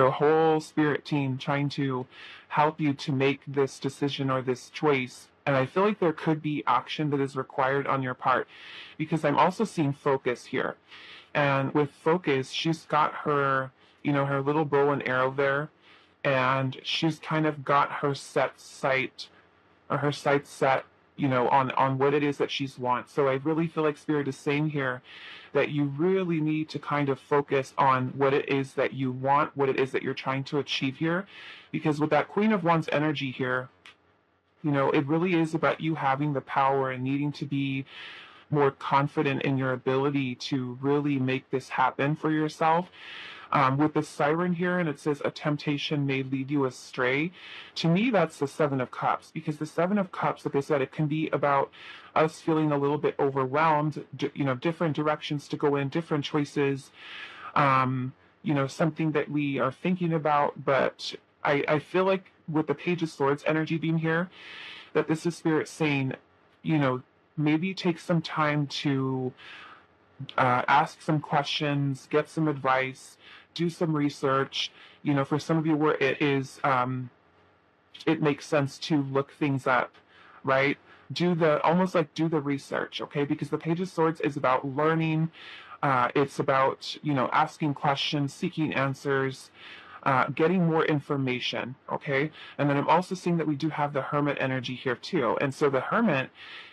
the whole spirit team trying to help you to make this decision or this choice. And I feel like there could be action that is required on your part, because I'm also seeing focus here. And with focus, she's got her, her little bow and arrow there, and she's kind of got her sight set, on what it is that she's wants. So I really feel like Spirit is saying here that you really need to kind of focus on what it is that you want, what it is that you're trying to achieve here. Because with that Queen of Wands energy here, it really is about you having the power and needing to be more confident in your ability to really make this happen for yourself. With the siren here, and it says a temptation may lead you astray. To me, that's the Seven of Cups, because the Seven of Cups, like I said, it can be about us feeling a little bit overwhelmed, different directions to go in, different choices, something that we are thinking about. But I feel like with the Page of Swords energy being here, that this is Spirit saying, maybe take some time to ask some questions, get some advice, do some research. For some of you where it is, it makes sense to look things up, right? Almost like do the research, okay? Because the Page of Swords is about learning. It's about, asking questions, seeking answers, getting more information, okay? And then I'm also seeing that we do have the Hermit energy here too. And so the Hermit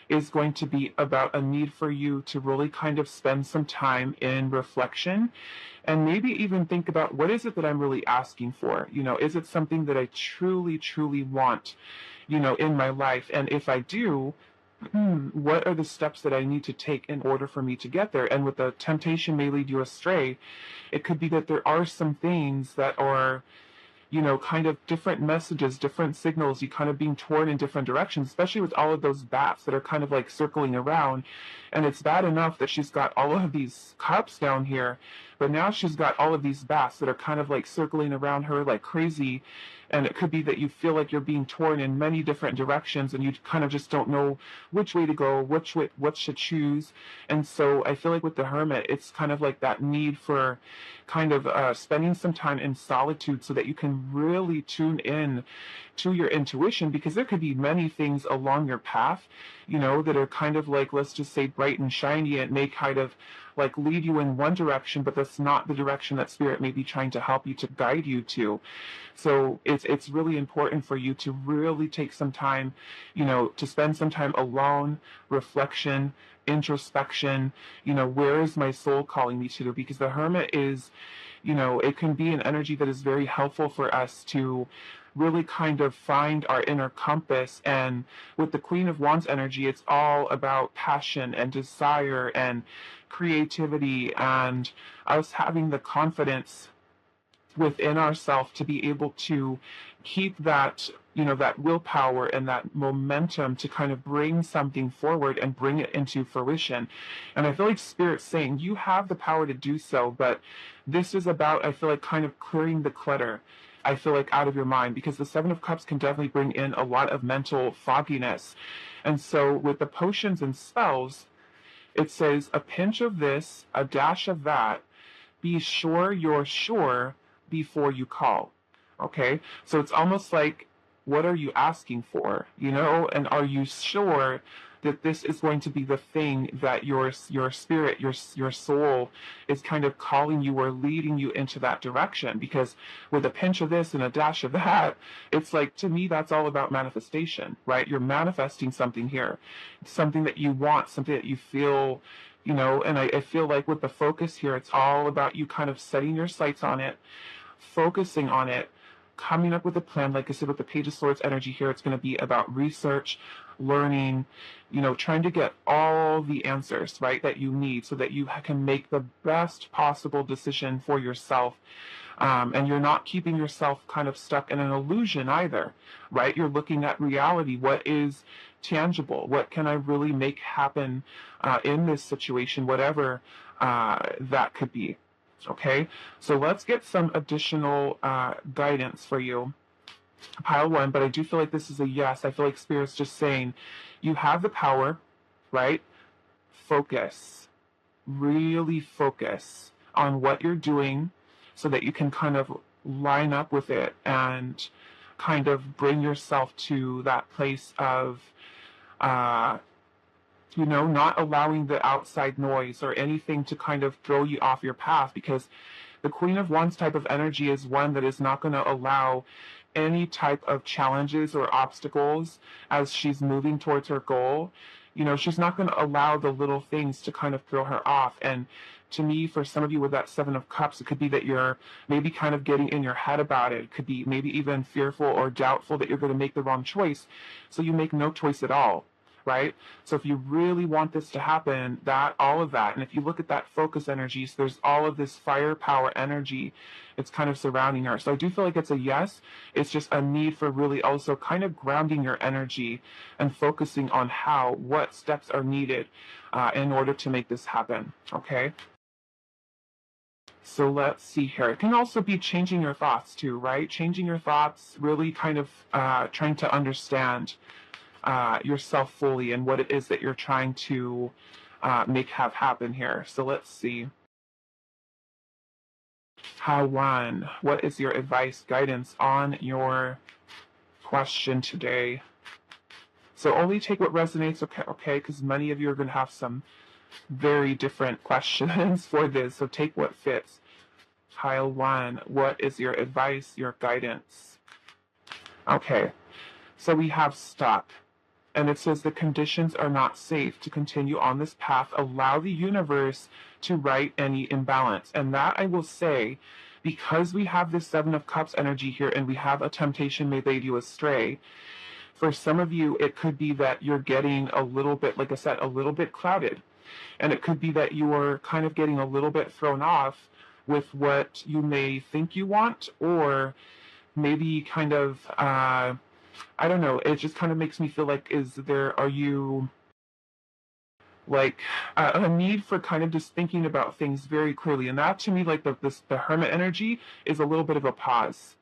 is going to be about a need for you to really kind of spend some time in reflection, and maybe even think about, what is it that I'm really asking for? Is it something that I truly, truly want, in my life? And if I do, what are the steps that I need to take in order for me to get there? And with the temptation may lead you astray, it could be that there are some things that are, kind of different messages, different signals, you kind of being torn in different directions, especially with all of those bats that are kind of like circling around. And it's bad enough that she's got all of these cups down here, but now she's got all of these bats that are kind of like circling around her like crazy. And it could be that you feel like you're being torn in many different directions, and you kind of just don't know which way to go, what to choose. And so I feel like with the Hermit, it's kind of like that need for kind of spending some time in solitude so that you can really tune in to your intuition, because there could be many things along your path, that are kind of like, let's just say, bright and shiny, and may kind of like lead you in one direction, but that's not the direction that Spirit may be trying to help you to guide you to. So it's really important for you to really take some time, to spend some time alone, reflection, introspection. Where is my soul calling me to? Because the Hermit is, it can be an energy that is very helpful for us to really kind of find our inner compass. And with the Queen of Wands energy, it's all about passion and desire and creativity, and us having the confidence within ourselves to be able to keep that, that willpower and that momentum to kind of bring something forward and bring it into fruition. And I feel like Spirit's saying you have the power to do so, but this is about, I feel like, kind of clearing the clutter, I feel like, out of your mind, because the Seven of Cups can definitely bring in a lot of mental fogginess. And so with the potions and spells, it says a pinch of this, a dash of that, be sure you're sure before you call. Okay? So it's almost like, what are you asking for? And are you sure that this is going to be the thing that your spirit, your soul is kind of calling you or leading you into that direction? Because with a pinch of this and a dash of that, it's like, to me, that's all about manifestation, right? You're manifesting something here, something that you want, something that you feel, and I feel like with the focus here, it's all about you kind of setting your sights on it, focusing on it, coming up with a plan. Like I said, with the Page of Swords energy here, it's going to be about research, learning, trying to get all the answers, right, that you need so that you can make the best possible decision for yourself. And you're not keeping yourself kind of stuck in an illusion either, right? You're looking at reality. What is tangible? What can I really make happen in this situation, whatever that could be? Okay, so let's get some additional guidance for you. Pile one, but I do feel like this is a yes. I feel like Spirit's just saying you have the power, right? Focus, really focus on what you're doing so that you can kind of line up with it and kind of bring yourself to that place of, uh, not allowing the outside noise or anything to kind of throw you off your path, because the Queen of Wands type of energy is one that is not going to allow any type of challenges or obstacles as she's moving towards her goal. She's not going to allow the little things to kind of throw her off. And to me, for some of you with that Seven of Cups, it could be that you're maybe kind of getting in your head about it. It could be maybe even fearful or doubtful that you're going to make the wrong choice. So you make no choice at all. Right? So if you really want this to happen, all of that, and if you look at that focus energy, so there's all of this firepower energy, it's kind of surrounding her. So I do feel like it's a yes. It's just a need for really also kind of grounding your energy and focusing on what steps are needed in order to make this happen. Okay? So let's see here. It can also be changing your thoughts too, right? Changing your thoughts, really kind of trying to understand yourself fully and what it is that you're trying to make have happen here. So let's see. What is your advice, guidance on your question today? So only take what resonates, okay? Because many of you are going to have some very different questions for this. So take what fits. Pile 1, what is your advice, your guidance? Okay, so we have stop. And it says the conditions are not safe to continue on this path. Allow the universe to right any imbalance. And that I will say, because we have this Seven of Cups energy here and we have a temptation may lead you astray, for some of you, it could be that you're getting a little bit, like I said, a little bit clouded. And it could be that you are kind of getting a little bit thrown off with what you may think you want, or maybe kind of, I don't know, it just kind of makes me feel like, are you like a need for kind of just thinking about things very clearly? And that to me, like the Hermit energy is a little bit of a pause,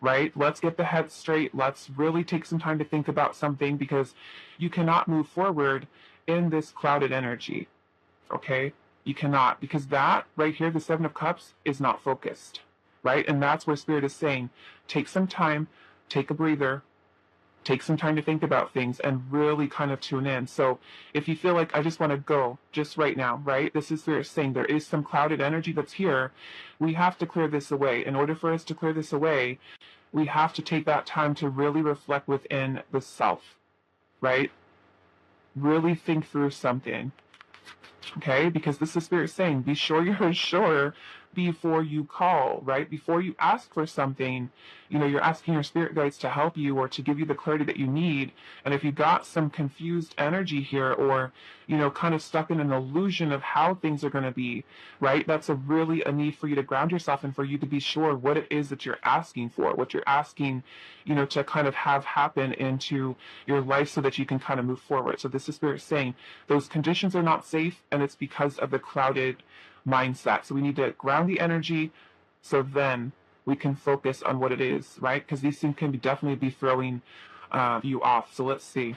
right? Let's get the head straight. Let's really take some time to think about something, because you cannot move forward in this clouded energy, okay? You cannot, because that right here, the Seven of Cups, is not focused, right? And that's where Spirit is saying, take some time, take a breather, take some time to think about things and really kind of tune in. So if you feel like I just want to go just right now, right? This is where it's saying there is some clouded energy that's here. We have to clear this away. In order for us to clear this away, we have to take that time to really reflect within the self, right? Really think through something. Okay, because this is Spirit saying, be sure you're sure before you call, right? Before you ask for something, you're asking your spirit guides to help you or to give you the clarity that you need. And if you got some confused energy here, or, kind of stuck in an illusion of how things are going to be, right? That's really a need for you to ground yourself and for you to be sure what it is that you're asking for, what you're asking, to kind of have happen into your life so that you can kind of move forward. So this is Spirit saying those conditions are not safe, and it's because of the clouded mindset. So we need to ground the energy so then we can focus on what it is, right? Because these things can definitely be throwing you off. So let's see.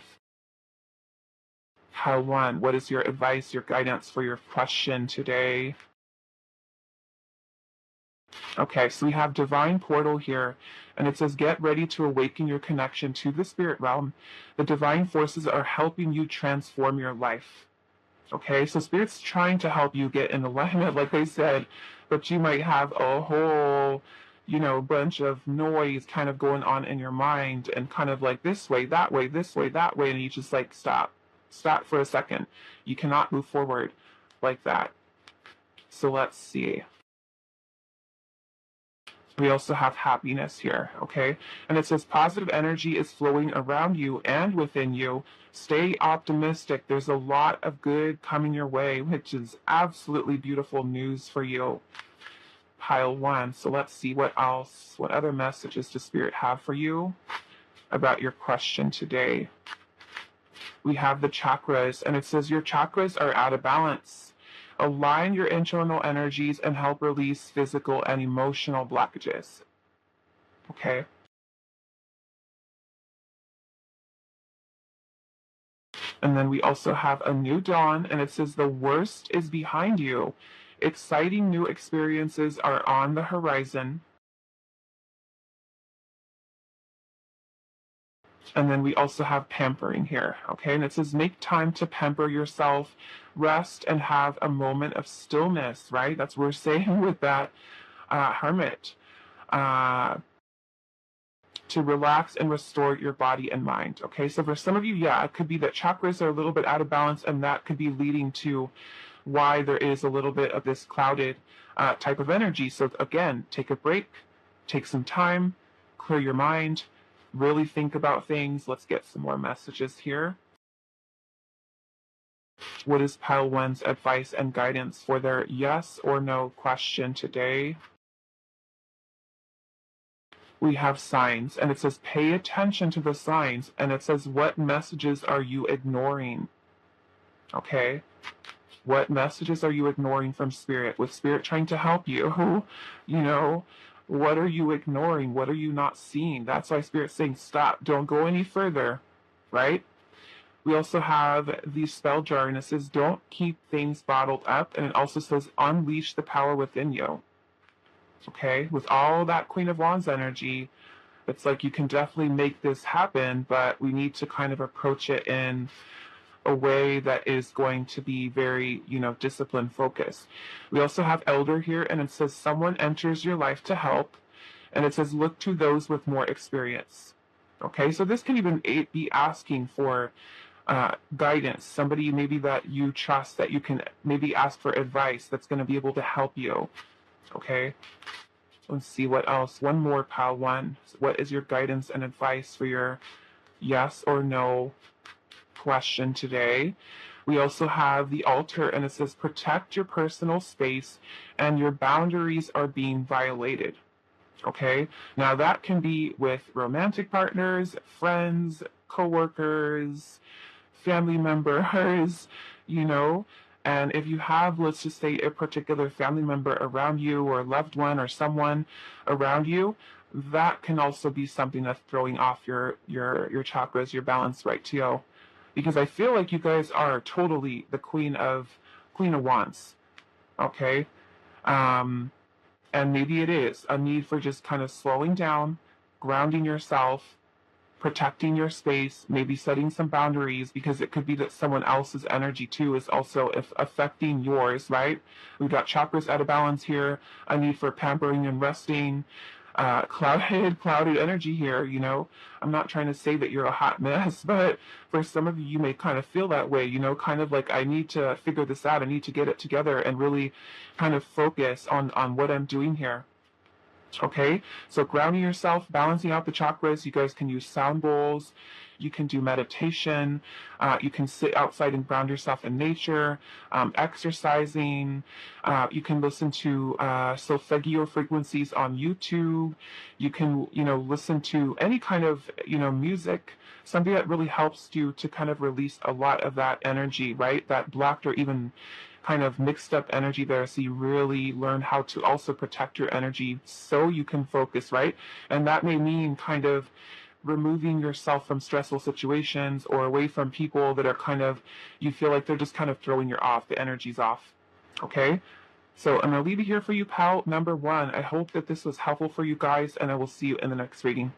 What is your advice, your guidance for your question today? Okay, so we have Divine Portal here, and it says, get ready to awaken your connection to the spirit realm. The divine forces are helping you transform your life. Okay, so Spirit's trying to help you get in alignment, like I said, but you might have a whole, bunch of noise kind of going on in your mind, and kind of like this way, that way, this way, that way, and you just like, stop for a second. You cannot move forward like that. So let's see. We also have happiness here, okay? And it says positive energy is flowing around you and within you. Stay optimistic. There's a lot of good coming your way, which is absolutely beautiful news for you. Pile 1. So let's see what else, what other messages does Spirit have for you about your question today. We have the chakras, and it says your chakras are out of balance. Align your internal energies and help release physical and emotional blockages. Okay. And then we also have a new dawn, and it says the worst is behind you. Exciting new experiences are on the horizon. And then we also have pampering here, okay? And it says, make time to pamper yourself, rest, and have a moment of stillness, right? That's what we're saying with that hermit. To relax and restore your body and mind, okay? So for some of you, yeah, it could be that chakras are a little bit out of balance, and that could be leading to why there is a little bit of this clouded type of energy. So again, take a break, take some time, clear your mind, really think about things. Let's get some more messages here. What is pile one's advice and guidance for their yes or no question today? We have signs, and it says pay attention to the signs, and it says what messages are you ignoring? Okay, what messages are you ignoring from spirit? With spirit trying to help you, you know, what are you ignoring? What are you not seeing? That's why spirit's saying stop, don't go any further, right? We also have the spell jar, and it says don't keep things bottled up, and it also says unleash the power within you. Okay, with all that Queen of Wands energy, it's like you can definitely make this happen, but we need to kind of approach it in a way that is going to be very, discipline focused. We also have elder here, and it says someone enters your life to help, and it says look to those with more experience. Okay, so this can even be asking for guidance, somebody maybe that you trust, that you can maybe ask for advice that's going to be able to help you. Okay, let's see what else. One more, pile one. What is your guidance and advice for your yes or no question today? We also have the altar, and it says protect your personal space and your boundaries are being violated. Okay, now that can be with romantic partners, friends, co-workers, family members, and if you have, let's just say, a particular family member around you, or a loved one, or someone around you, that can also be something that's throwing off your chakras, your balance, right, Tio? Because I feel like you guys are totally the Queen of Wands, okay? And maybe it is a need for just kind of slowing down, grounding yourself, protecting your space, maybe setting some boundaries, because it could be that someone else's energy too is also affecting yours, right? We've got chakras out of balance here, a need for pampering and resting, clouded energy here, I'm not trying to say that you're a hot mess, but for some of you, you may kind of feel that way, kind of like, I need to figure this out, I need to get it together and really kind of focus on what I'm doing here. Okay, so grounding yourself, balancing out the chakras. You guys can use sound bowls, you can do meditation, you can sit outside and ground yourself in nature, exercising, you can listen to solfeggio frequencies on YouTube, you can, listen to any kind of, music, something that really helps you to kind of release a lot of that energy, right? That blocked or even kind of mixed up energy there, so you really learn how to also protect your energy so you can focus, right? And that may mean kind of removing yourself from stressful situations or away from people that are kind of, you feel like they're just kind of throwing you off, the energy's off. Okay, so I'm going to leave it here for you, pal number one. I hope that this was helpful for you guys, and I will see you in the next reading.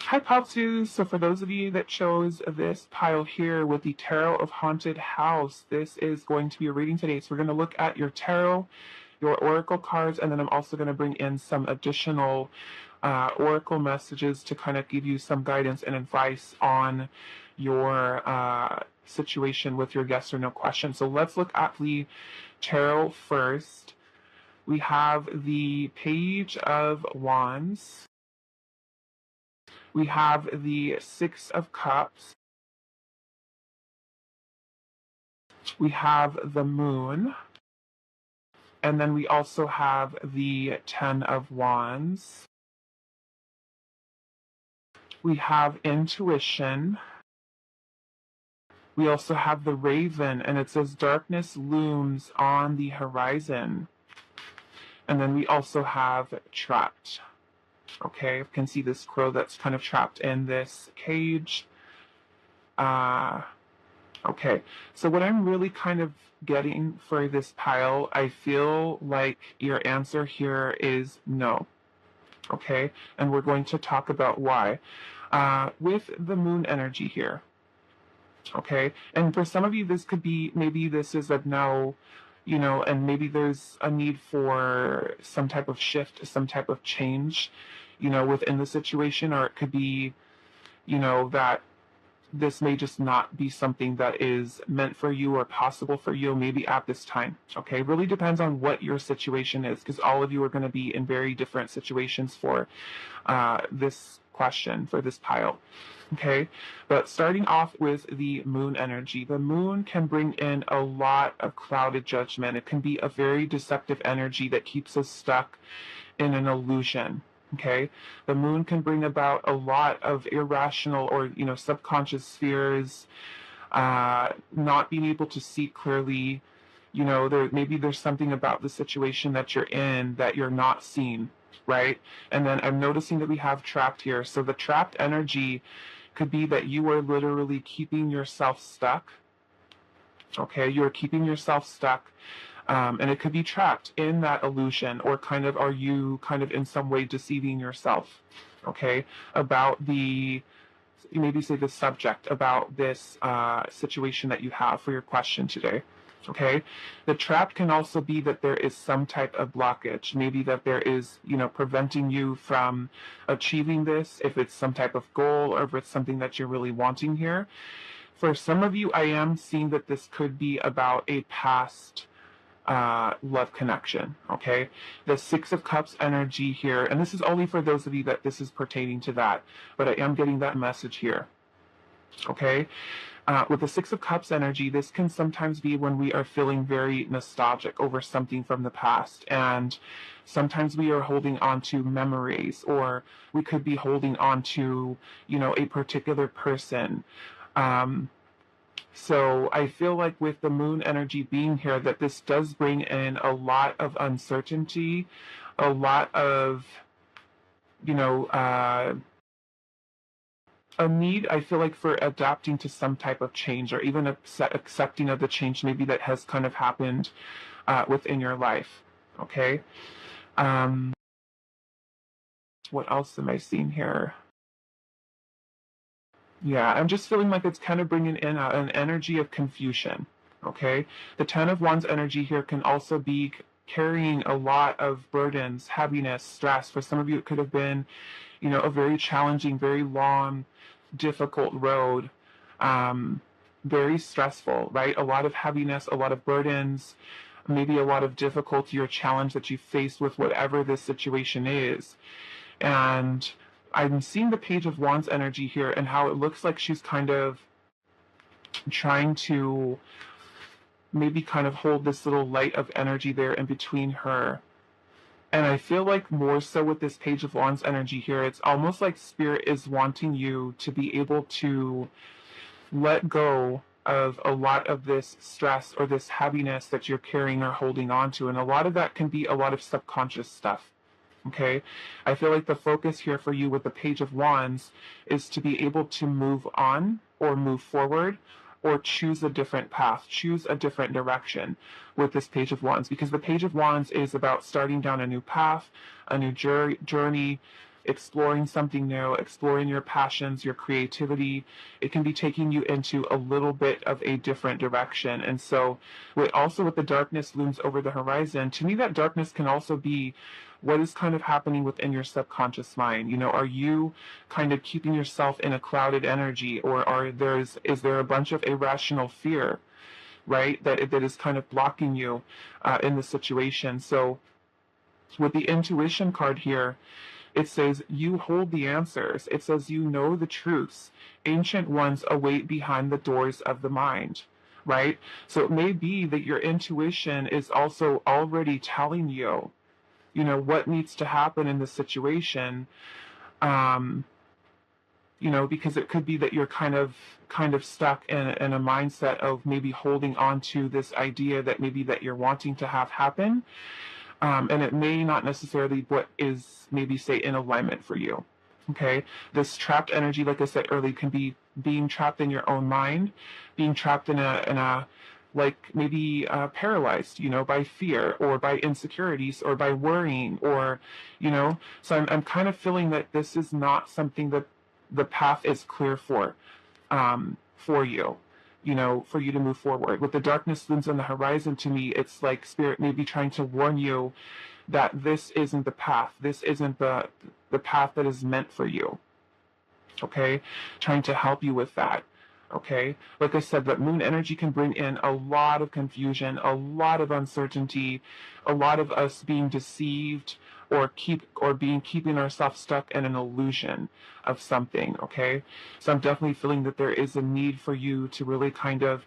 Hi, Popsu. So for those of you that chose this pile here with the Tarot of Haunted House, this is going to be a reading today. So we're going to look at your tarot, your oracle cards, and then I'm also going to bring in some additional oracle messages to kind of give you some guidance and advice on your situation with your yes or no question. So let's look at the tarot first. We have the Page of Wands. We have the Six of Cups. We have the Moon. And then we also have the Ten of Wands. We have Intuition. We also have the Raven, and it says darkness looms on the horizon. And then we also have Trapped. Okay, you can see this crow that's kind of trapped in this cage. Okay, so what I'm really kind of getting for this pile, I feel like your answer here is no. okay? And we're going to talk about why. With the moon energy here, okay? And for some of you, this could be, maybe this is a no, and maybe there's a need for some type of shift, some type of change, within the situation, or it could be, that this may just not be something that is meant for you or possible for you, maybe at this time. Okay, really depends on what your situation is, because all of you are going to be in very different situations for this question, for this pile. Okay, but starting off with the moon energy, the moon can bring in a lot of clouded judgment. It can be a very deceptive energy that keeps us stuck in an illusion. Okay, the moon can bring about a lot of irrational or subconscious fears, not being able to see clearly. Maybe there's something about the situation that you're in that you're not seeing, right? And then I'm noticing that we have trapped here. So the trapped energy could be that you are literally keeping yourself stuck. Okay, you're keeping yourself stuck. And it could be trapped in that illusion, or are you kind of in some way deceiving yourself, okay, about maybe say the subject, about this situation that you have for your question today, okay? The trap can also be that there is some type of blockage, maybe that there is, preventing you from achieving this, if it's some type of goal or if it's something that you're really wanting here. For some of you, I am seeing that this could be about a past love connection, okay? The Six of Cups energy here, and this is only for those of you that this is pertaining to that, but I am getting that message here, okay? With the Six of Cups energy, this can sometimes be when we are feeling very nostalgic over something from the past, and sometimes we are holding on to memories, or we could be holding on to, a particular person. So I feel like with the moon energy being here, that this does bring in a lot of uncertainty, a lot of, a need, I feel like, for adapting to some type of change, or even accepting of the change maybe that has kind of happened within your life. Okay. What else am I seeing here? Yeah, I'm just feeling like it's kind of bringing in an energy of confusion, okay? The Ten of Wands energy here can also be carrying a lot of burdens, heaviness, stress. For some of you, it could have been, a very challenging, very long, difficult road, very stressful, right? A lot of heaviness, a lot of burdens, maybe a lot of difficulty or challenge that you face with whatever this situation is. And I'm seeing the Page of Wands energy here, and how it looks like she's kind of trying to maybe kind of hold this little light of energy there in between her. And I feel like more so with this Page of Wands energy here, it's almost like Spirit is wanting you to be able to let go of a lot of this stress or this heaviness that you're carrying or holding on to. And a lot of that can be a lot of subconscious stuff. Okay, I feel like the focus here for you with the Page of Wands is to be able to move on, or move forward, or choose a different path, choose a different direction with this Page of Wands, because the Page of Wands is about starting down a new path, a new journey, exploring something new, exploring your passions, your creativity. It can be taking you into a little bit of a different direction. And so also with the darkness looms over the horizon, to me that darkness can also be what is kind of happening within your subconscious mind. Are you kind of keeping yourself in a clouded energy, or is there a bunch of irrational fear, right, that is kind of blocking you in the situation? So with the intuition card here, it says you hold the answers. It says you know the truths. Ancient ones await behind the doors of the mind, right? So it may be that your intuition is also already telling you, what needs to happen in this situation. Because it could be that you're kind of stuck in a mindset of maybe holding on to this idea that maybe that you're wanting to have happen. And it may not necessarily what is maybe say in alignment for you. Okay, this trapped energy, like I said earlier, can be being trapped in your own mind, being trapped in a like maybe paralyzed, by fear or by insecurities or by worrying, or, so I'm kind of feeling that this is not something that the path is clear for you, for you to move forward. With the darkness looms on the horizon, to me, it's like Spirit may be trying to warn you that this isn't the path. This isn't the path that is meant for you. Okay? Trying to help you with that. Okay? Like I said, that moon energy can bring in a lot of confusion, a lot of uncertainty, a lot of us being deceived or keeping ourselves stuck in an illusion of something. Okay? So I'm definitely feeling that there is a need for you to really kind of,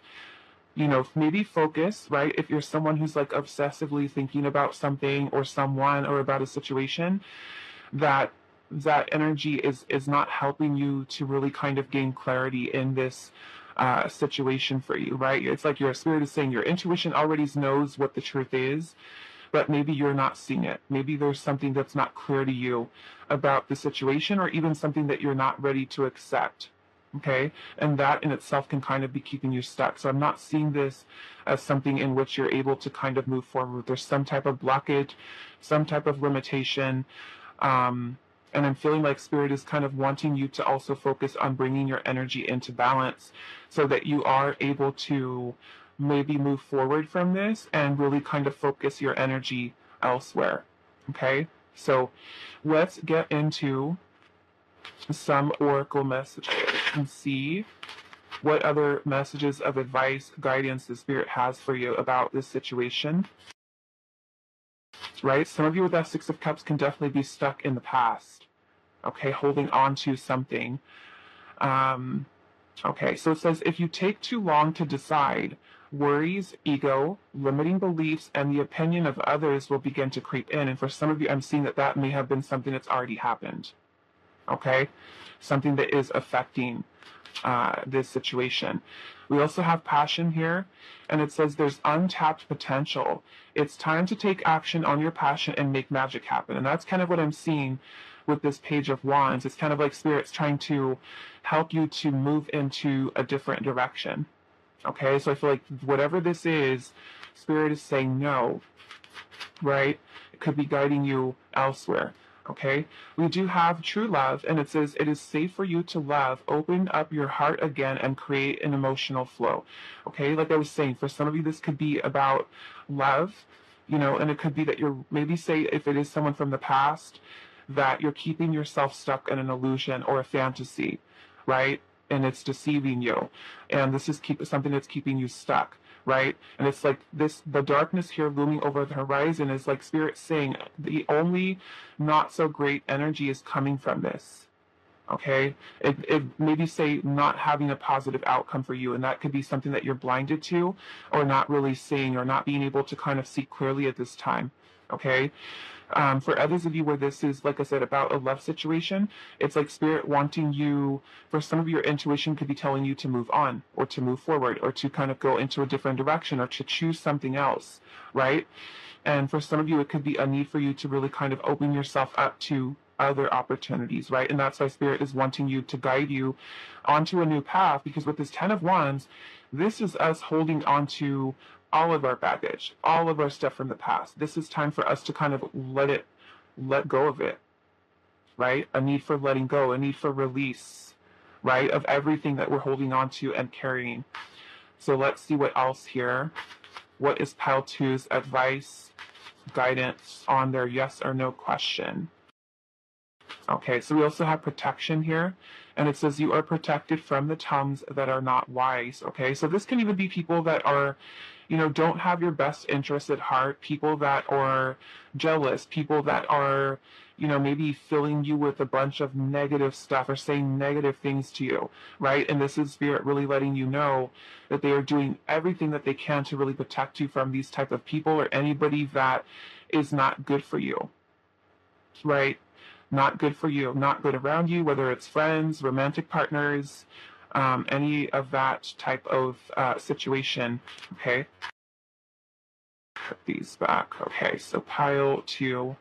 maybe focus, right? If you're someone who's like obsessively thinking about something or someone or about a situation, that energy is not helping you to really kind of gain clarity in this situation for you, right? It's like your spirit is saying your intuition already knows what the truth is, but maybe you're not seeing it. Maybe there's something that's not clear to you about the situation, or even something that you're not ready to accept. Okay? And that in itself can kind of be keeping you stuck. So I'm not seeing this as something in which you're able to kind of move forward. There's some type of blockage, some type of limitation. And I'm feeling like Spirit is kind of wanting you to also focus on bringing your energy into balance so that you are able to maybe move forward from this and really kind of focus your energy elsewhere. Okay? So let's get into some oracle messages and see what other messages of advice, guidance the Spirit has for you about this situation. Right? Some of you with that Six of Cups can definitely be stuck in the past. Okay, holding on to something. Okay, so it says, if you take too long to decide, worries, ego, limiting beliefs, and the opinion of others will begin to creep in. And for some of you, I'm seeing that may have been something that's already happened. Okay, something that is affecting this situation. We also have passion here, and it says there's untapped potential. It's time to take action on your passion and make magic happen. And that's kind of what I'm seeing with this Page of Wands. It's kind of like Spirit's trying to help you to move into a different direction. Okay, so I feel like whatever this is, Spirit is saying no, right? It could be guiding you elsewhere. Okay, we do have true love, and it says it is safe for you to love. Open up your heart again and create an emotional flow. Okay, like I was saying, for some of you, this could be about love, and it could be that you're maybe, say, if it is someone from the past, that you're keeping yourself stuck in an illusion or a fantasy, right? And it's deceiving you, and this is something that's keeping you stuck. Right? And it's like the darkness here looming over the horizon is like Spirit saying the only not so great energy is coming from this. Okay? It maybe say not having a positive outcome for you, and that could be something that you're blinded to, or not really seeing, or not being able to kind of see clearly at this time. Okay? For others of you where this is, like I said, about a love situation, it's like Spirit wanting you, for some of your intuition could be telling you to move on, or to move forward, or to kind of go into a different direction, or to choose something else, right? And for some of you, it could be a need for you to really kind of open yourself up to other opportunities, right? And that's why Spirit is wanting you to guide you onto a new path, because with this Ten of Wands, this is us holding on to all of our baggage, all of our stuff from the past. This is time for us to kind of let go of it, right? A need for letting go, a need for release, right? Of everything that we're holding on to and carrying. So let's see what else here. What is Pile 2's advice, guidance on their yes or no question? Okay, so we also have protection here, and it says you are protected from the tongues that are not wise. Okay, so this can even be people that are, don't have your best interests at heart, people that are jealous, people that are, maybe filling you with a bunch of negative stuff or saying negative things to you, right? And this is Spirit really letting you know that they are doing everything that they can to really protect you from these type of people, or anybody that is not good for you, right? Not good for you, not good around you, whether it's friends, romantic partners, any of that type of situation. Okay. Put these back. Okay, so Pile 2.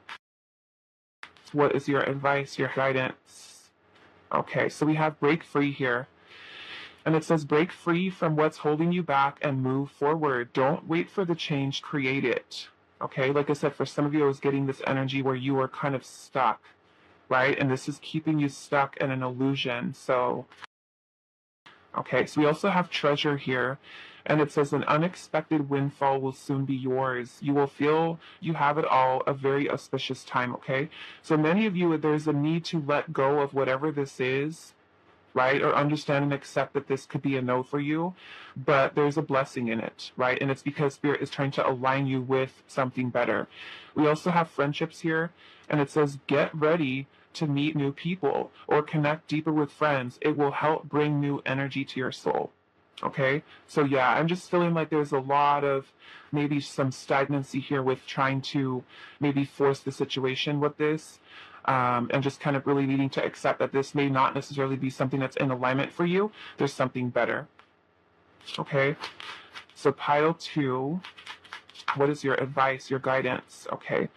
What is your advice, your guidance? Okay, so we have break free here. And it says, break free from what's holding you back and move forward. Don't wait for the change, create it. Okay, like I said, for some of you, I was getting this energy where you are kind of stuck, right? And this is keeping you stuck in an illusion. So, okay, so we also have treasure here. And it says, an unexpected windfall will soon be yours. You will feel you have it all, a very auspicious time, okay? So many of you, there's a need to let go of whatever this is, right? Or understand and accept that this could be a no for you, but there's a blessing in it, right? And it's because Spirit is trying to align you with something better. We also have friendships here, and it says, get ready to meet new people or connect deeper with friends. It will help bring new energy to your soul. Okay, so yeah, I'm just feeling like there's a lot of maybe some stagnancy here with trying to maybe force the situation with this, and just kind of really needing to accept that this may not necessarily be something that's in alignment for you. There's something better. Okay, so pile 2, what is your advice, your guidance? Okay,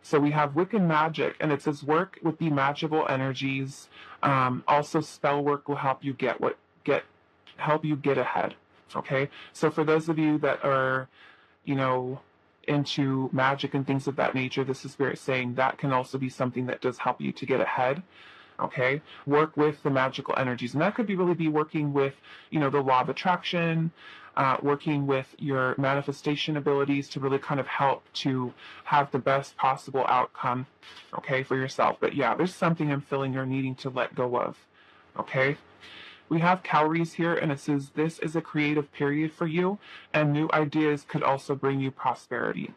so we have Wiccan magic, and it says work with the magical energies. Also, spell work will help you help you get ahead. Okay, so for those of you that are, into magic and things of that nature, this is Spirit saying that can also be something that does help you to get ahead. Okay, work with the magical energies, and that could really be working with, the law of attraction, working with your manifestation abilities to really kind of help to have the best possible outcome, okay, for yourself. But yeah, there's something I'm feeling you're needing to let go of. Okay. We have calories here, and it says this is a creative period for you, and new ideas could also bring you prosperity.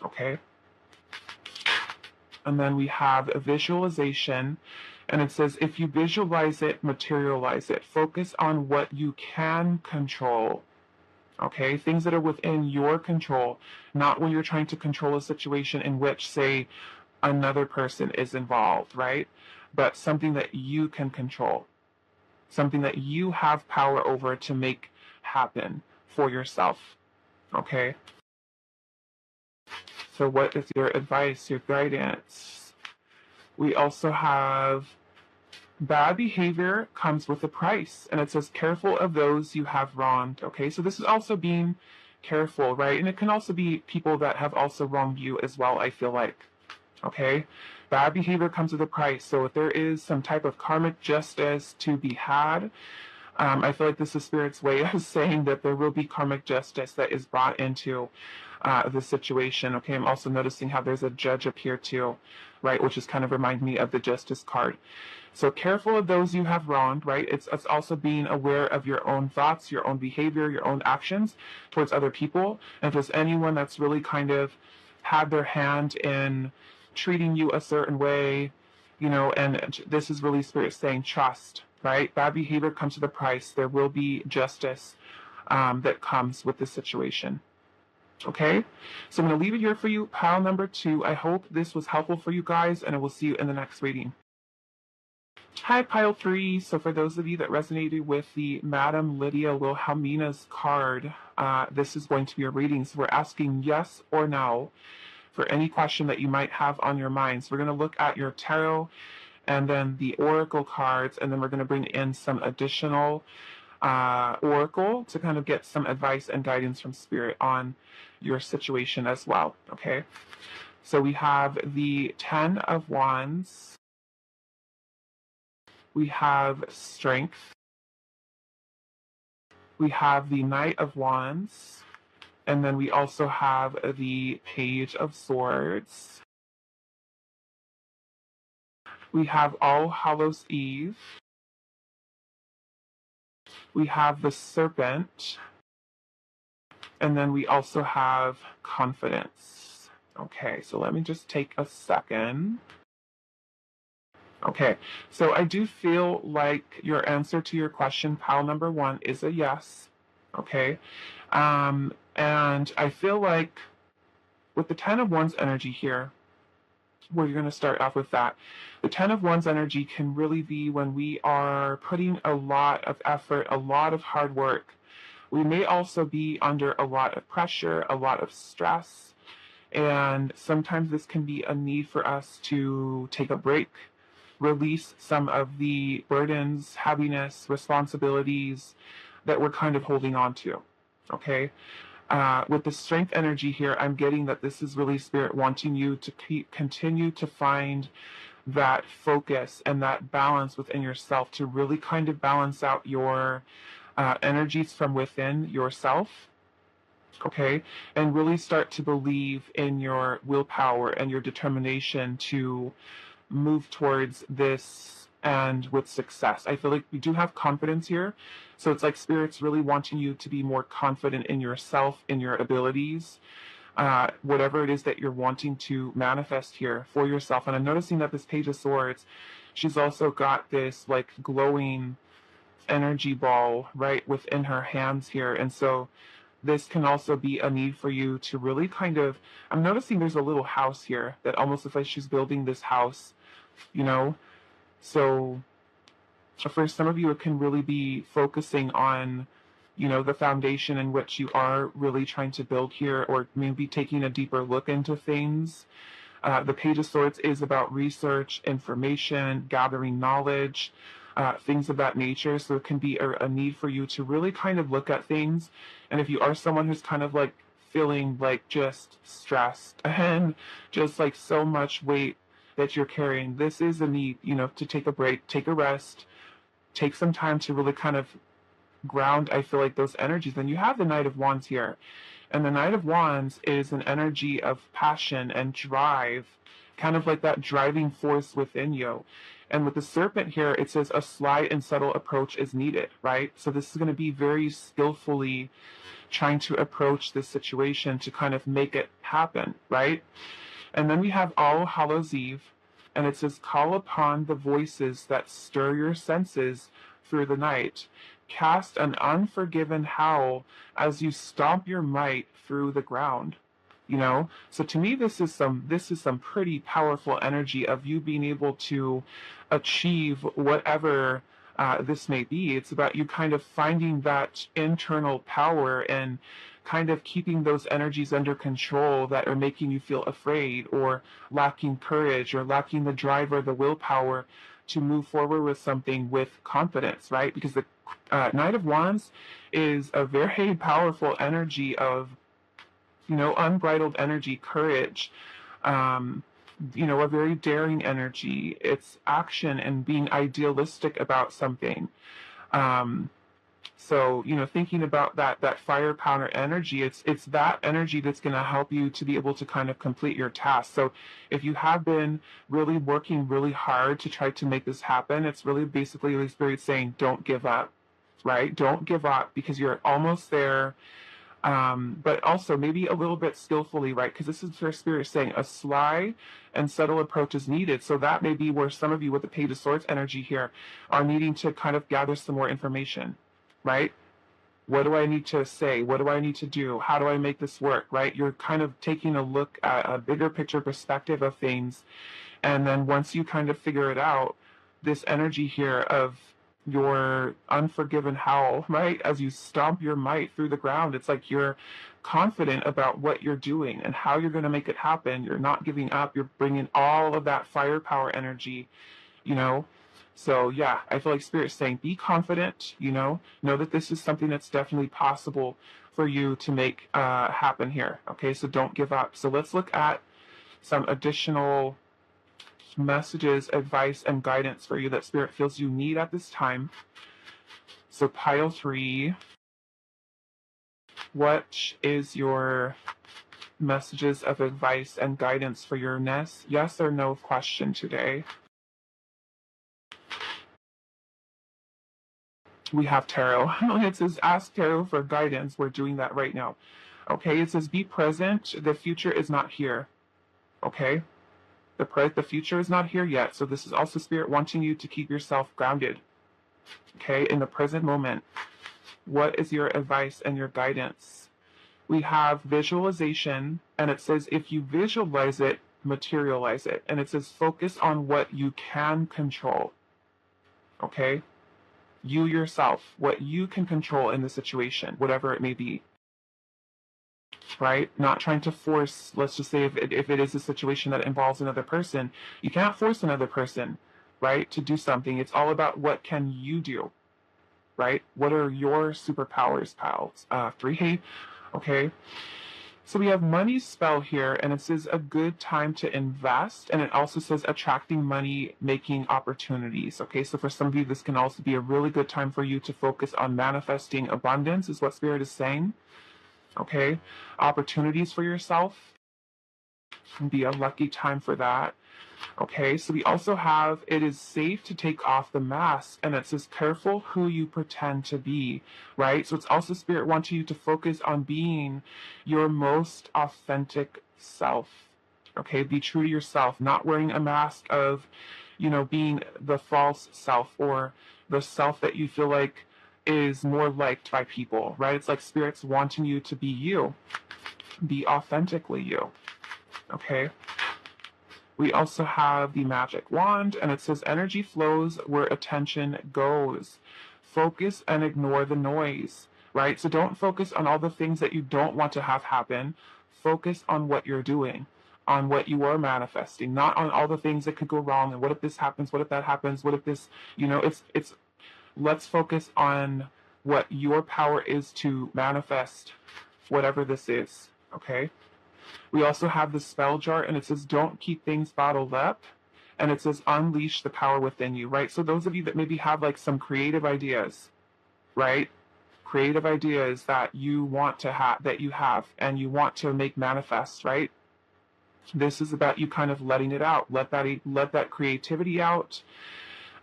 Okay. And then we have a visualization, and it says if you visualize it, materialize it. Focus on what you can control. Okay, things that are within your control, not when you're trying to control a situation in which, say, another person is involved, right? But something that you can control. Something that you have power over to make happen for yourself. Okay? So what is your advice, your guidance? We also have bad behavior comes with a price, and it says careful of those you have wronged. Okay, so this is also being careful, right? And it can also be people that have also wronged you as well, I feel like. Okay, bad behavior comes with a price. So if there is some type of karmic justice to be had, I feel like this is Spirit's way of saying that there will be karmic justice that is brought into the situation. Okay, I'm also noticing how there's a judge up here too, right? Which is kind of remind me of the justice card. So careful of those you have wronged, right? It's also being aware of your own thoughts, your own behavior, your own actions towards other people. And if there's anyone that's really kind of had their hand in treating you a certain way, and this is really Spirit saying trust, right? Bad behavior comes with a price. There will be justice that comes with this situation. Okay, so I'm going to leave it here for you, pile number 2. I hope this was helpful for you guys, and I will see you in the next reading. Hi, pile 3. So for those of you that resonated with the Madam Lydia Wilhelmina's card, this is going to be your reading. So we're asking yes or no for any question that you might have on your mind. So we're going to look at your tarot and then the oracle cards, and then we're going to bring in some additional oracle to kind of get some advice and guidance from Spirit on your situation as well. Okay, so we have the 10 of Wands, we have Strength, we have the Knight of Wands, and then we also have the Page of Swords. We have All Hallows Eve. We have the Serpent. And then we also have Confidence. Okay, so let me just take a second. Okay, so I do feel like your answer to your question, pile number 1, is a yes. Okay, and I feel like with the 10 of Wands energy here, where you're going to start off with that. The 10 of Wands energy can really be when we are putting a lot of effort, a lot of hard work. We may also be under a lot of pressure, a lot of stress, and sometimes this can be a need for us to take a break, release some of the burdens, heaviness, responsibilities that we're kind of holding on to. Okay. With the strength energy here, I'm getting that this is really spirit wanting you to continue to find that focus and that balance within yourself to really kind of balance out your energies from within yourself. Okay, and really start to believe in your willpower and your determination to move towards this and with success. I feel like we do have confidence here. So it's like spirit's really wanting you to be more confident in yourself, in your abilities, whatever it is that you're wanting to manifest here for yourself. And I'm noticing that this Page of Swords, she's also got this like glowing energy ball right within her hands here. And so this can also be a need for you to really kind of, I'm noticing there's a little house here that almost looks like she's building this house, you know? So for some of you, it can really be focusing on, you know, the foundation in which you are really trying to build here, or maybe taking a deeper look into things. The Page of Swords is about research, information, gathering knowledge, things of that nature. So it can be a need for you to really kind of look at things. And if you are someone who's kind of like feeling like just stressed and just like so much weight that you're carrying, this is a need, you know, to take a break, take a rest, take some time to really kind of ground, I feel like, those energies. Then you have the Knight of Wands here. And the Knight of Wands is an energy of passion and drive, kind of like that driving force within you. And with the Serpent here, it says a sly and subtle approach is needed, right? So this is going to be very skillfully trying to approach this situation to kind of make it happen, right? And then we have All Hallows Eve, and it says, call upon the voices that stir your senses through the night. Cast an unforgiven howl as you stomp your might through the ground. You know, so to me, this is some pretty powerful energy of you being able to achieve whatever this may be. It's about you kind of finding that internal power and kind of keeping those energies under control that are making you feel afraid or lacking courage or lacking the drive or the willpower to move forward with something with confidence, right? Because the Knight of Wands is a very powerful energy of, you know, unbridled energy, courage, you know, a very daring energy. It's action and being idealistic about something. So, you know, thinking about that firepower energy, it's that energy that's going to help you to be able to kind of complete your task. So if you have been really working really hard to try to make this happen, it's really basically the Spirit saying, don't give up, right? Don't give up because you're almost there. But also maybe a little bit skillfully, right? Because this is where Spirit is saying a sly and subtle approach is needed. So that may be where some of you with the Page of Swords energy here are needing to kind of gather some more information, right? What do I need to say? What do I need to do? How do I make this work, right? You're kind of taking a look at a bigger picture perspective of things. And then once you kind of figure it out, this energy here of your unforgiven howl, right? As you stomp your might through the ground, it's like you're confident about what you're doing and how you're going to make it happen. You're not giving up. You're bringing all of that firepower energy, you know? So yeah, I feel like Spirit's saying, be confident, you know that this is something that's definitely possible for you to make happen here. Okay, so don't give up. So let's look at some additional messages, advice, and guidance for you that Spirit feels you need at this time. So pile 3, what is your messages of advice and guidance for your yes or no question today? We have tarot. It says ask tarot for guidance. We're doing that right now. Okay, it says be present. The future is not here. Okay, the future is not here yet. So this is also Spirit wanting you to keep yourself grounded. Okay, in the present moment. What is your advice and your guidance? We have visualization, and it says if you visualize it, materialize it. And it says focus on what you can control. Okay? You yourself, what you can control in the situation, whatever it may be. Right? Not trying to force, let's just say if it is a situation that involves another person, you can't force another person. right? To do something. It's all about what can you do, right? What are your superpowers, pals? 3, okay? So we have money spell here, and it says a good time to invest, and it also says attracting money, making opportunities. Okay, so for some of you, this can also be a really good time for you to focus on manifesting abundance, is what Spirit is saying. Okay, opportunities for yourself can be a lucky time for that. Okay, so we also have it is safe to take off the mask, and it says careful who you pretend to be, right? So it's also Spirit wanting you to focus on being your most authentic self. Okay, be true to yourself, not wearing a mask of, being the false self or the self that you feel like is more liked by people, right? It's like Spirit's wanting you to be you, be authentically you. Okay. We also have the magic wand, and it says energy flows where attention goes. Focus and ignore the noise, right? So don't focus on all the things that you don't want to have happen. Focus on what you're doing, on what you are manifesting, not on all the things that could go wrong. And what if this happens? What if that happens? What if this, it's let's focus on what your power is to manifest whatever this is, okay? We also have the spell jar, and it says don't keep things bottled up, and it says unleash the power within you, right? So those of you that maybe have like some creative ideas, right? Creative ideas that you want to have, that you have, and you want to make manifest, right? This is about you kind of letting it out. Let that creativity out.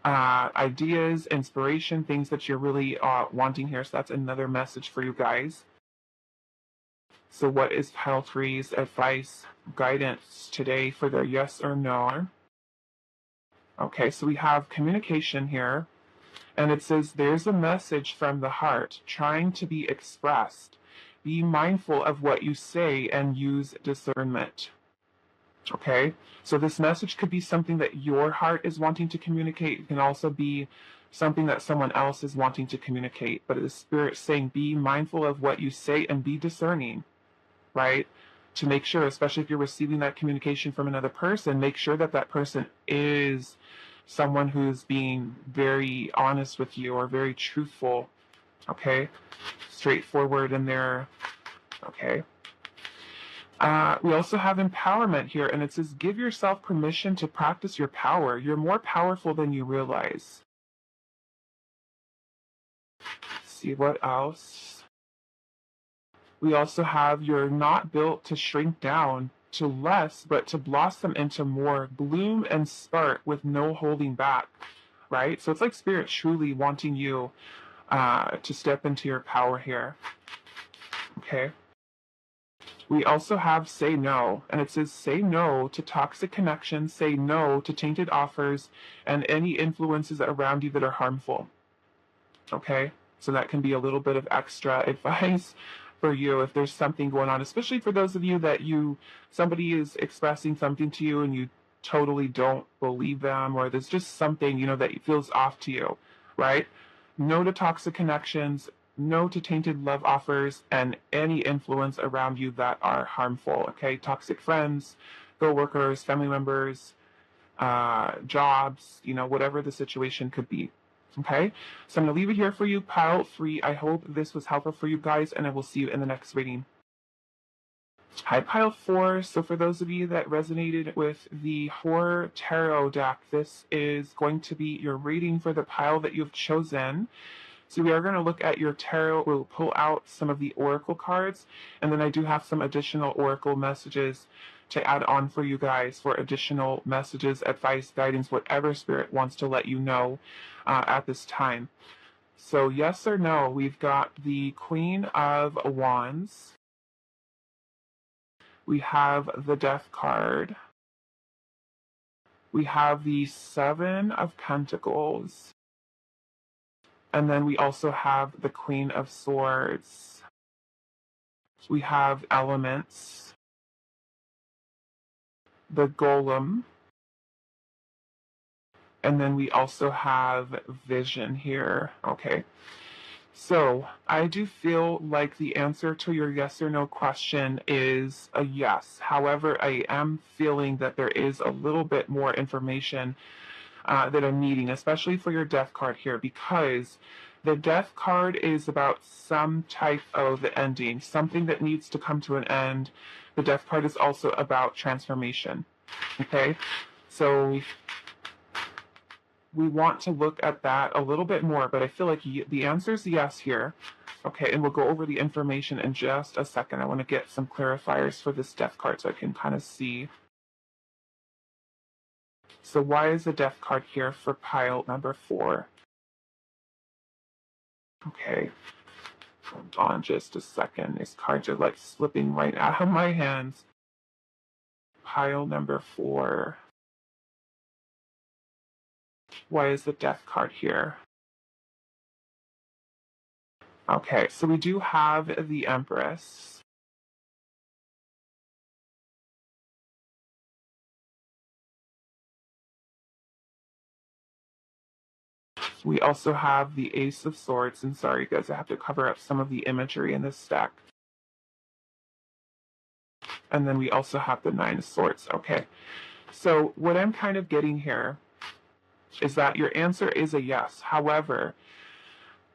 Ideas, inspiration, things that you're really wanting here. So that's another message for you guys. So what is pile three's advice, guidance today for their yes or no? Okay, so we have communication here, and it says there's a message from the heart trying to be expressed. Be mindful of what you say and use discernment. Okay, so this message could be something that your heart is wanting to communicate. It can also be something that someone else is wanting to communicate. But the Spirit saying, be mindful of what you say and be discerning, right? To make sure, especially if you're receiving that communication from another person, make sure that that person is someone who's being very honest with you or very truthful, okay? Straightforward in their, okay? We also have empowerment here, and it says, give yourself permission to practice your power. You're more powerful than you realize. Let's see what else. We also have you're not built to shrink down to less, but to blossom into more, bloom and spark with no holding back, right? So it's like Spirit truly wanting you to step into your power here, okay? We also have say no, and it says say no to toxic connections, say no to tainted offers, and any influences around you that are harmful, okay? So that can be a little bit of extra advice for you if there's something going on, especially for those of you that somebody is expressing something to you and you totally don't believe them, or there's just something, that feels off to you, right? No to toxic connections, no to tainted love offers, and any influence around you that are harmful, okay? Toxic friends, co-workers, family members, jobs, whatever the situation could be. Okay, so I'm going to leave it here for you, pile 3. I hope this was helpful for you guys, and I will see you in the next reading. Hi, pile 4. So for those of you that resonated with the Horror Tarot deck, this is going to be your reading for the pile that you've chosen. So we are going to look at your tarot. We'll pull out some of the oracle cards, and then I do have some additional oracle messages to add on for you guys for additional messages, advice, guidance, whatever Spirit wants to let you know at this time. So yes or no, we've got the Queen of Wands. We have the Death card. We have the Seven of Pentacles. And then we also have the Queen of Swords. We have Elements, the Golem, and then we also have Vision here. Okay, so I do feel like the answer to your yes or no question is a yes. However, I am feeling that there is a little bit more information that I'm needing, especially for your death card here, because the death card is about some type of ending, something that needs to come to an end. The death card is also about transformation. Okay, so we want to look at that a little bit more, but I feel like the answer is yes here. Okay, and we'll go over the information in just a second. I want to get some clarifiers for this death card so I can kind of see. So why is the death card here for pile number 4? Okay, hold on just a second. These cards are like slipping right out of my hands. Pile number 4. Why is the death card here? Okay, so we do have the Empress. We also have the Ace of Swords, and sorry guys, I have to cover up some of the imagery in this stack. And then we also have the Nine of Swords. Okay, so what I'm kind of getting here is that your answer is a yes. However,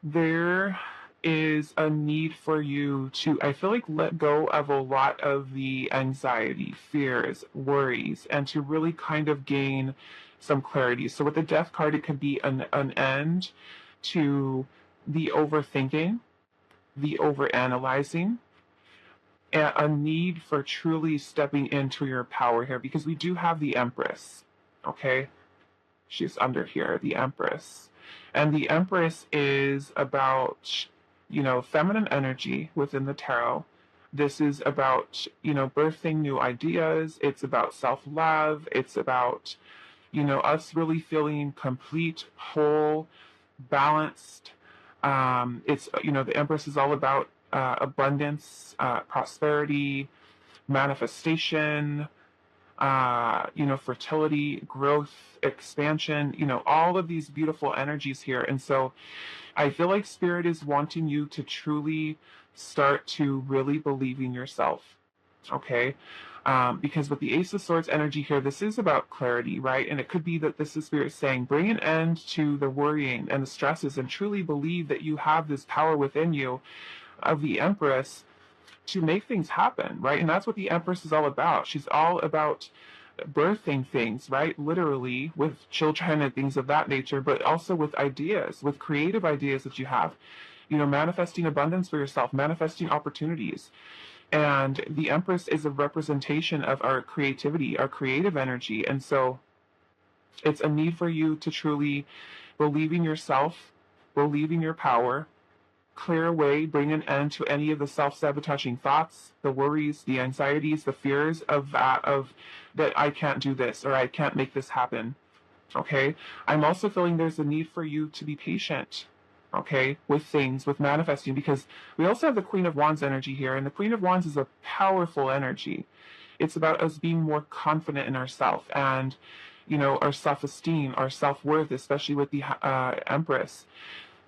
there is a need for you to, I feel like, let go of a lot of the anxiety, fears, worries, and to really kind of gain some clarity. So with the death card, it could be an end to the overthinking, the overanalyzing, and a need for truly stepping into your power here, because we do have the Empress. Okay, she's under here, the Empress. And the Empress is about, feminine energy within the tarot. This is about, birthing new ideas. It's about self-love. It's about, us really feeling complete, whole, balanced. The Empress is all about abundance, prosperity, manifestation, fertility, growth, expansion, all of these beautiful energies here. And so I feel like Spirit is wanting you to truly start to really believe in yourself. Okay. Because with the Ace of Swords energy here, this is about clarity, right? And it could be that this is Spirit saying, bring an end to the worrying and the stresses and truly believe that you have this power within you of the Empress to make things happen, right? And that's what the Empress is all about. She's all about birthing things, right? Literally with children and things of that nature, but also with ideas, with creative ideas that you have, manifesting abundance for yourself, manifesting opportunities. And the Empress is a representation of our creativity, our creative energy. And so it's a need for you to truly believe in yourself, believe in your power, clear away, bring an end to any of the self-sabotaging thoughts, the worries, the anxieties, the fears of that I can't do this or I can't make this happen. Okay? I'm also feeling there's a need for you to be patient, okay, with things, with manifesting, because we also have the Queen of Wands energy here, and the Queen of Wands is a powerful energy. It's about us being more confident in ourselves and, our self-esteem, our self-worth, especially with the Empress,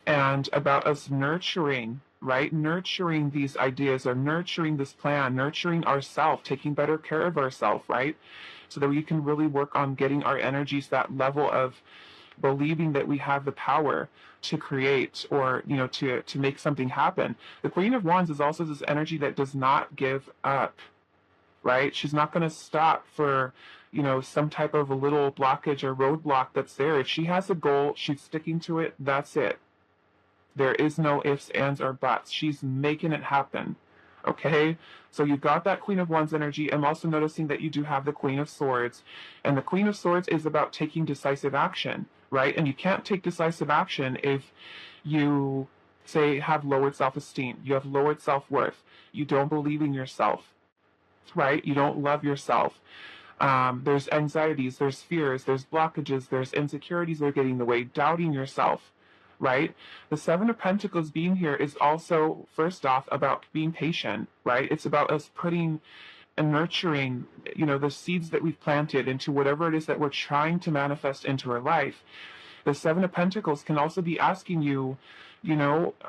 and about us nurturing, right? Nurturing these ideas or nurturing this plan, nurturing ourselves, taking better care of ourselves, right? So that we can really work on getting our energies that level of believing that we have the power to create or, to make something happen. The Queen of Wands is also this energy that does not give up, right? She's not going to stop for, some type of a little blockage or roadblock that's there. If she has a goal, she's sticking to it. That's it. There is no ifs, ands, or buts. She's making it happen. Okay? So you got that Queen of Wands energy. I'm also noticing that you do have the Queen of Swords. And the Queen of Swords is about taking decisive action, right? And you can't take decisive action if you, say, have lowered self-esteem. You have lowered self-worth. You don't believe in yourself, right? You don't love yourself. There's anxieties, there's fears, there's blockages, there's insecurities that are getting in the way, doubting yourself, right? The Seven of Pentacles being here is also, first off, about being patient, right? It's about us putting and nurturing, the seeds that we've planted into whatever it is that we're trying to manifest into our life. The Seven of Pentacles can also be asking you,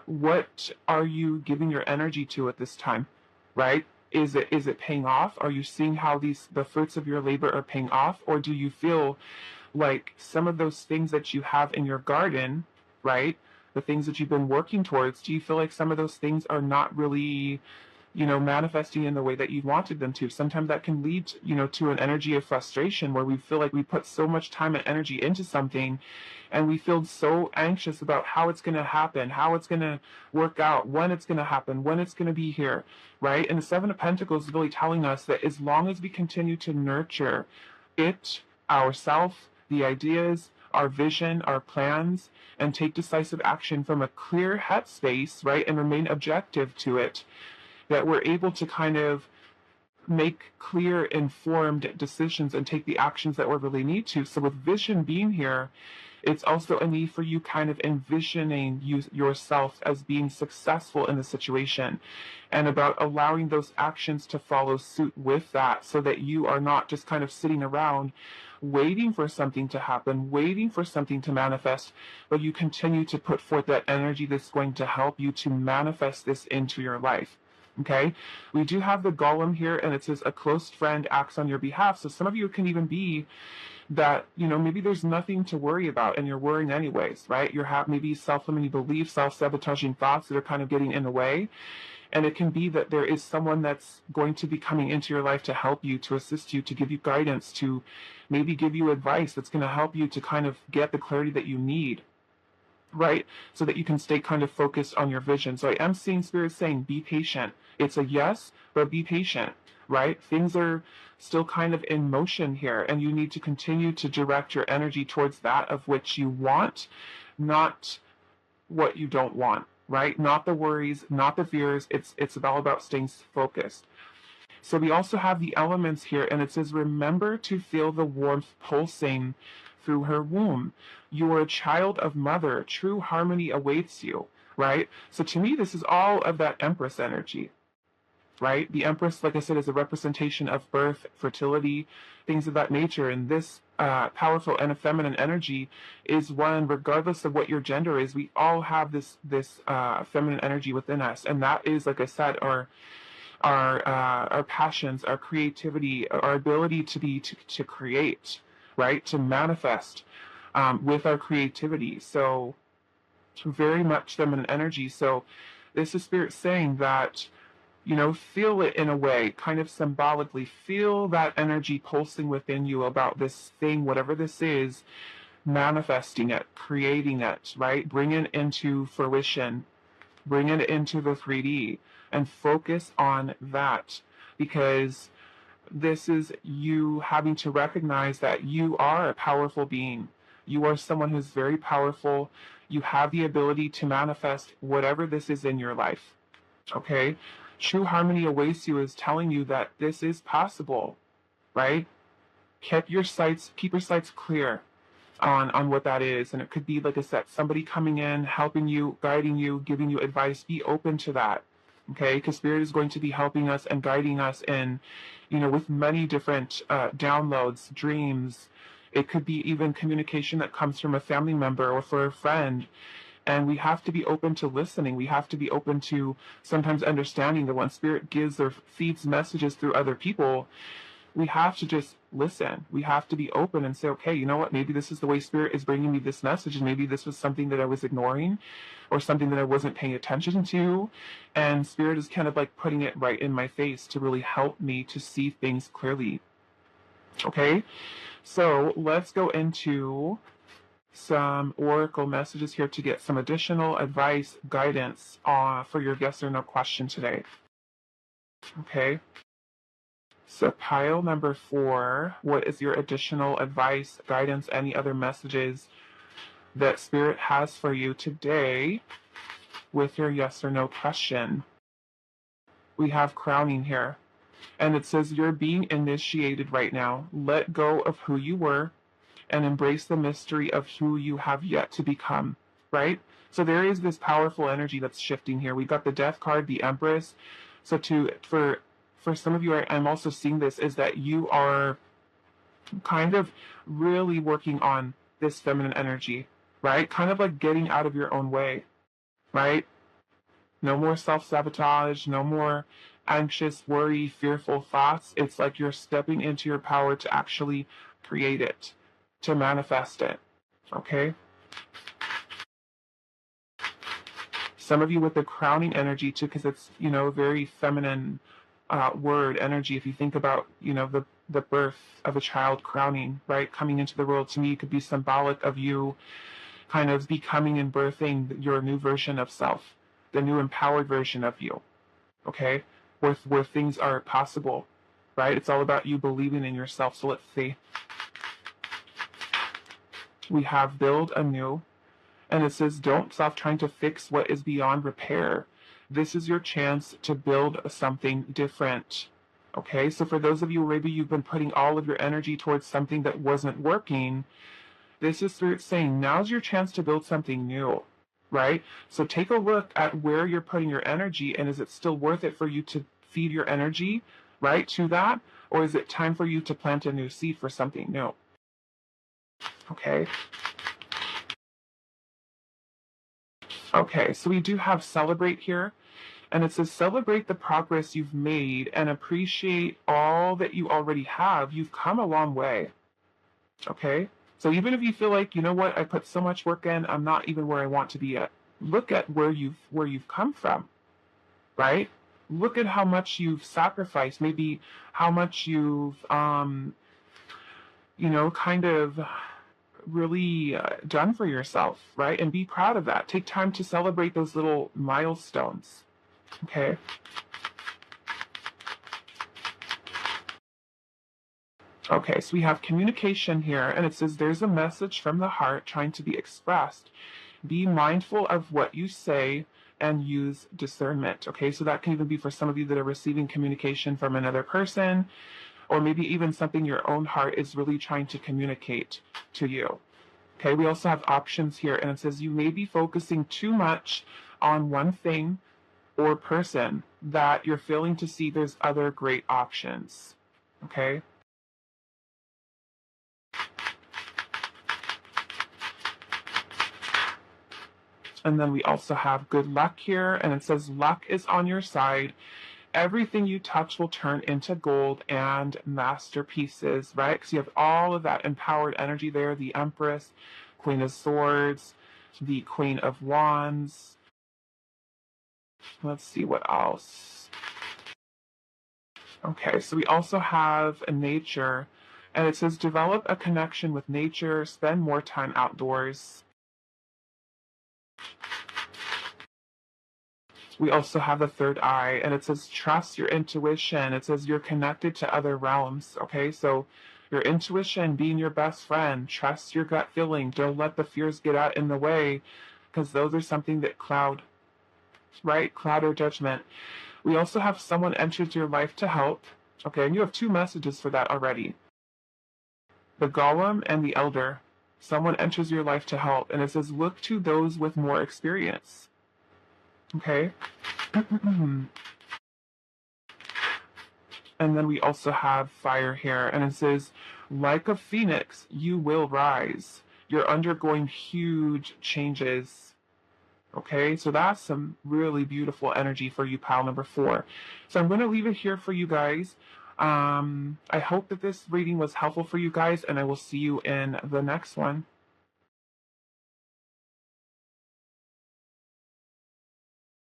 what are you giving your energy to at this time, right? Is it paying off? Are you seeing how the fruits of your labor are paying off? Or do you feel like some of those things that you have in your garden, right? The things that you've been working towards, do you feel like some of those things are not really, manifesting in the way that you wanted them to? Sometimes that can lead, to an energy of frustration where we feel like we put so much time and energy into something and we feel so anxious about how it's going to happen, how it's going to work out, when it's going to happen, when it's going to be here, right? And the Seven of Pentacles is really telling us that as long as we continue to nurture it, ourself, the ideas, our vision, our plans, and take decisive action from a clear headspace, right, and remain objective to it, that we're able to kind of make clear, informed decisions and take the actions that we really need to. So with vision being here, it's also a need for you kind of envisioning yourself as being successful in the situation and about allowing those actions to follow suit with that, so that you are not just kind of sitting around waiting for something to happen, waiting for something to manifest, but you continue to put forth that energy that's going to help you to manifest this into your life. Okay, we do have the golem here, and it says a close friend acts on your behalf. So some of you can even be that, maybe there's nothing to worry about and you're worrying anyways, right? You have maybe self-limiting beliefs, self-sabotaging thoughts that are kind of getting in the way. And it can be that there is someone that's going to be coming into your life to help you, to assist you, to give you guidance, to maybe give you advice that's going to help you to kind of get the clarity that you need, right? So that you can stay kind of focused on your vision. So I am seeing Spirit saying, be patient. It's a yes, but be patient, right? Things are still kind of in motion here, and you need to continue to direct your energy towards that of which you want, not what you don't want, right? Not the worries, not the fears. It's all about staying focused. So we also have the elements here, and it says, remember to feel the warmth pulsing through her womb. You are a child of mother. True harmony awaits you, right? So to me, this is all of that Empress energy, right? The Empress, like I said, is a representation of birth, fertility, things of that nature. And this powerful and feminine energy is one, regardless of what your gender is, we all have this feminine energy within us. And that is, like I said, our passions, our creativity, our ability to create, right? To manifest with our creativity. So very much feminine energy. So this is Spirit saying that, feel it in a way, kind of symbolically, feel that energy pulsing within you about this thing, whatever this is, manifesting it, creating it, right? Bring it into fruition, bring it into the 3D, and focus on that, because this is you having to recognize that you are a powerful being. You are someone who's very powerful. You have the ability to manifest whatever this is in your life. Okay? True harmony awaits you is telling you that this is possible, right? Keep your sights clear on what that is. And it could be, like I said, somebody coming in, helping you, guiding you, giving you advice. Be open to that. Okay, because Spirit is going to be helping us and guiding us in, with many different downloads, dreams. It could be even communication that comes from a family member or for a friend. And we have to be open to listening. We have to be open to sometimes understanding that when Spirit gives or feeds messages through other people, we have to just listen. We have to be open and say, okay, you know what? Maybe this is the way Spirit is bringing me this message, and maybe this was something that I was ignoring or something that I wasn't paying attention to. And Spirit is kind of like putting it right in my face to really help me to see things clearly. Okay, so let's go into some oracle messages here to get some additional advice, guidance for your yes or no question today. Okay. So pile number 4, what is your additional advice, guidance, any other messages that Spirit has for you today with your yes or no question? We have crowning here. And it says you're being initiated right now. Let go of who you were and embrace the mystery of who you have yet to become, right? So there is this powerful energy that's shifting here. We got the Death card, the Empress. So for some of you, I'm also seeing this, is that you are kind of really working on this feminine energy, right? Kind of like getting out of your own way, right? No more self-sabotage, no more anxious, worry, fearful thoughts. It's like you're stepping into your power to actually create it, to manifest it. Okay? Some of you with the crowning energy too, because it's, very feminine word energy. If you think about, the birth of a child crowning, right, coming into the world, to me, it could be symbolic of you kind of becoming and birthing your new version of self, the new empowered version of you. Okay, where things are possible, right? It's all about you believing in yourself. So let's see. We have build anew. And it says, don't stop trying to fix what is beyond repair. This is your chance to build something different. Okay, so for those of you, maybe you've been putting all of your energy towards something that wasn't working, this is Spirit saying, now's your chance to build something new, right? So take a look at where you're putting your energy, and is it still worth it for you to feed your energy, right, to that? Or is it time for you to plant a new seed for something new? Okay. Okay, so we do have celebrate here, and it says celebrate the progress you've made and appreciate all that you already have. You've come a long way. Okay, so even if you feel like, you know what, I put so much work in, I'm not even where I want to be at. Look at where you've come from, right? Look at how much you've sacrificed, maybe how much you've kind of really done for yourself, right? And be proud of that. Take time to celebrate those little milestones. Okay. Okay, so we have communication here, and it says there's a message from the heart trying to be expressed. Be mindful of what you say and use discernment. Okay, so that can even be for some of you that are receiving communication from another person, or maybe even something your own heart is really trying to communicate to you. Okay, we also have options here, and it says you may be focusing too much on one thing or person that you're failing to see there's other great options. Okay? And then we also have good luck here, and it says luck is on your side. Everything you touch will turn into gold and masterpieces, right? Because you have all of that empowered energy there, the Empress, Queen of Swords, the Queen of Wands. Let's see what else. Okay, so we also have a nature, and it says develop a connection with nature, spend more time outdoors. We also have the third eye, and it says trust your intuition. It says you're connected to other realms. Okay, so your intuition being your best friend. Trust your gut feeling. Don't let the fears get out in the way, because those are something that cloud, right? Cloud or judgment. We also have someone enters your life to help. Okay, and you have two messages for that already. The Golem and the Elder. Someone enters your life to help, and it says look to those with more experience. Okay. And then we also have fire here, and it says, like a phoenix, you will rise. You're undergoing huge changes. Okay, so that's some really beautiful energy for you, pile number 4. So I'm going to leave it here for you guys. I hope that this reading was helpful for you guys, and I will see you in the next one.